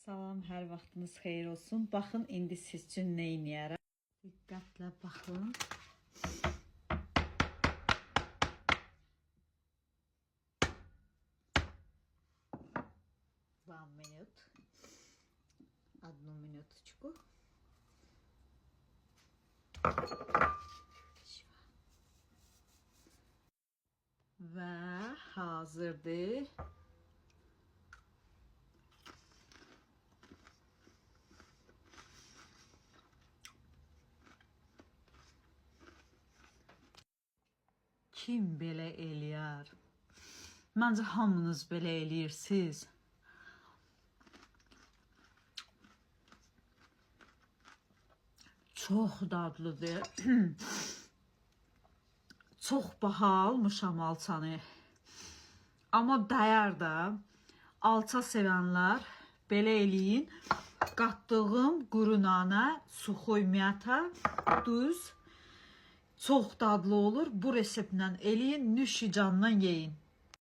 Salam, hər vaxtınız xeyir olsun. Baxın, indi siz üçün nə edərəm. Diqqətlə baxın. One minute. Одну минуточку. Və hazırdır. Kim belə eləyər? Məncə hamınız belə eləyirsiniz. Çox dadlıdır. Çox baha almışam alçanı. Amma dəyər də. Alça sevənlər belə eləyin. Qatdığım quru nanə, suxoy miyata, duz. Çox dadlı olur. Bu reseptlə eləyin, nüşü candan yeyin.